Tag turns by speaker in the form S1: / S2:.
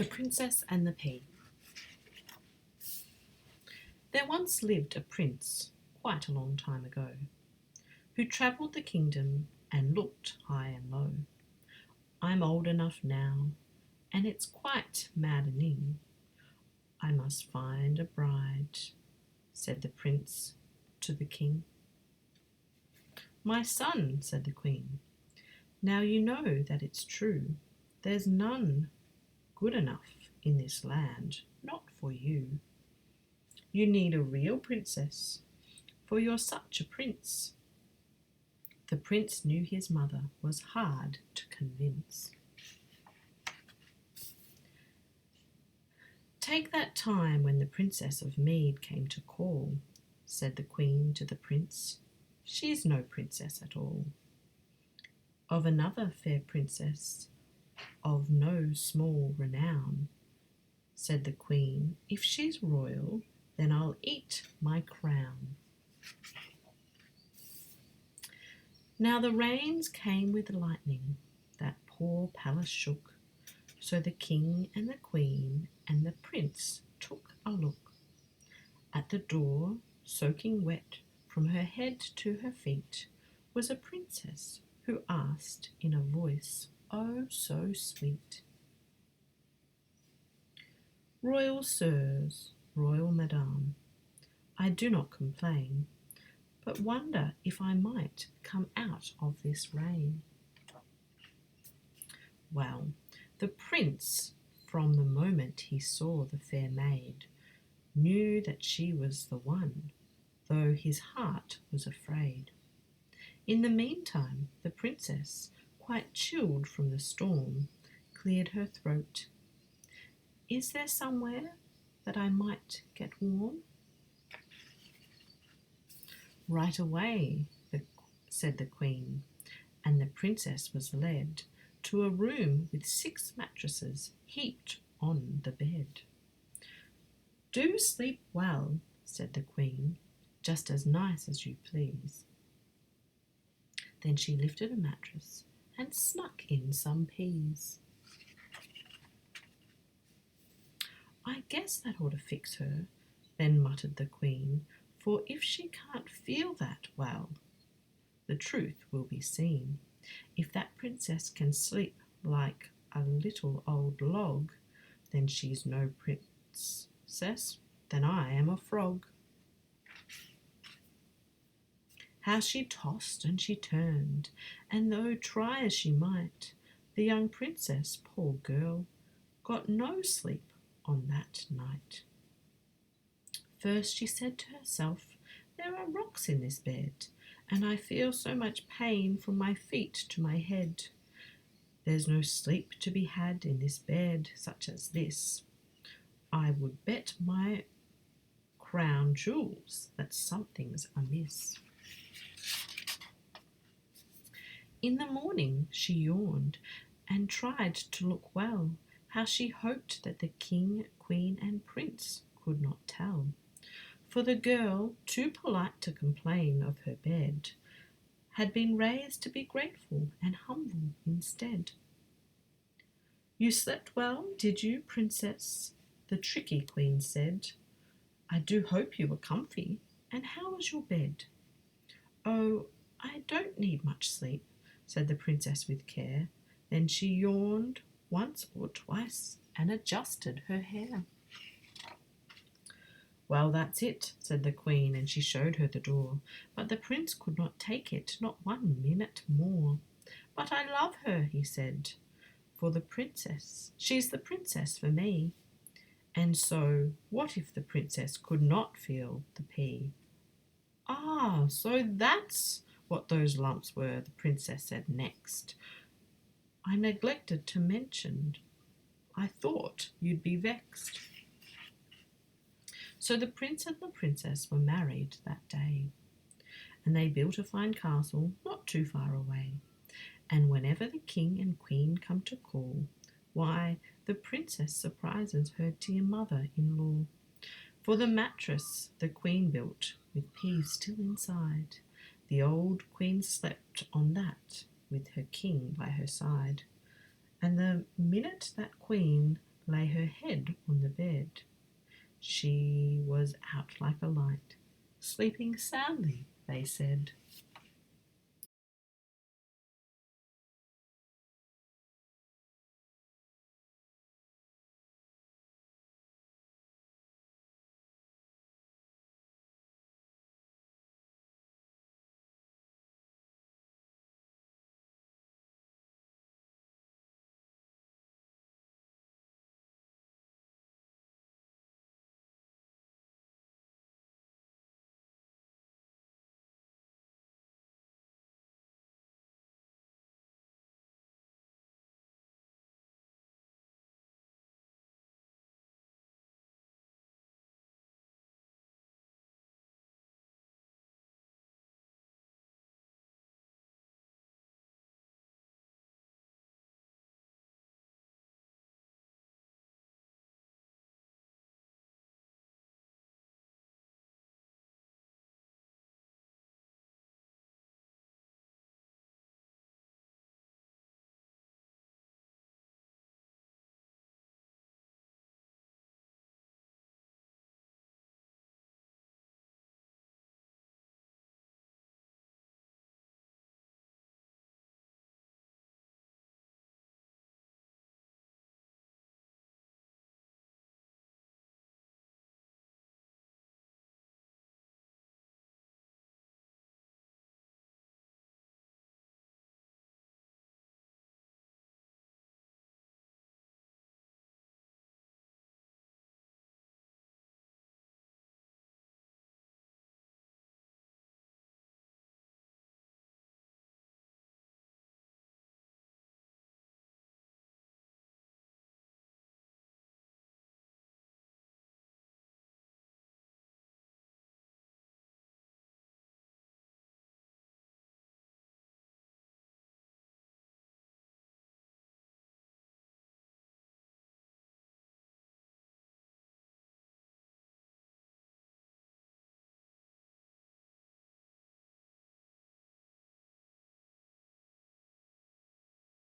S1: The Princess and the Pea. There once lived a prince, quite a long time ago, who travelled the kingdom and looked high and low. I'm old enough now, and it's quite maddening. I must find a bride, said the prince to the king. My son, said the queen, now you know that it's true. There's none good enough in this land, not for you. You need a real princess, for you're such a prince. The prince knew his mother was hard to convince. Take that time when the Princess of Mead came to call, said the queen to the prince. She's no princess at all. Of another fair princess, of no small renown, said the queen, if she's royal, then I'll eat my crown. Now the rains came with lightning, that poor palace shook, so the king and the queen and the prince took a look. At the door, soaking wet from her head to her feet, was a princess who asked in a voice oh so sweet, Royal sirs, royal madame, I do not complain, but wonder if I might come out of this rain. Well, the prince, from the moment he saw the fair maid, knew that she was the one, though his heart was afraid. In the meantime, the princess, quite chilled from the storm, cleared her throat. Is there somewhere that I might get warm? Right away, said the queen, and the princess was led to a room with 6 mattresses heaped on the bed. Do sleep well, said the queen, just as nice as you please. Then she lifted a mattress and snuck in some peas. I guess that ought to fix her, then muttered the queen, for if she can't feel that well, the truth will be seen. If that princess can sleep like a little old log, then she's no princess, then I am a frog. How she tossed and she turned, and though try as she might, the young princess, poor girl, got no sleep on that night. First she said to herself, there are rocks in this bed, and I feel so much pain from my feet to my head. There's no sleep to be had in this bed such as this. I would bet my crown jewels that something's amiss. In the morning she yawned and tried to look well, how she hoped that the king, queen and prince could not tell. For the girl, too polite to complain of her bed, had been raised to be grateful and humble instead. You slept well, did you, princess? The tricky queen said. I do hope you were comfy, and how was your bed? Oh, I don't need much sleep, said the princess with care. Then she yawned once or twice and adjusted her hair. Well, that's it, said the queen, and she showed her the door. But the prince could not take it, not 1 minute more. But I love her, he said, for the princess, she's the princess for me. And so, what if the princess could not feel the pea? Ah, so that's what those lumps were, the princess said next. I neglected to mention. I thought you'd be vexed. So the prince and the princess were married that day, and they built a fine castle not too far away. And whenever the king and queen come to call, why, the princess surprises her dear mother-in-law. For the mattress the queen built, with peas still inside, the old queen slept on that, with her king by her side. And the minute that queen lay her head on the bed. She was out like a light, sleeping soundly, they said.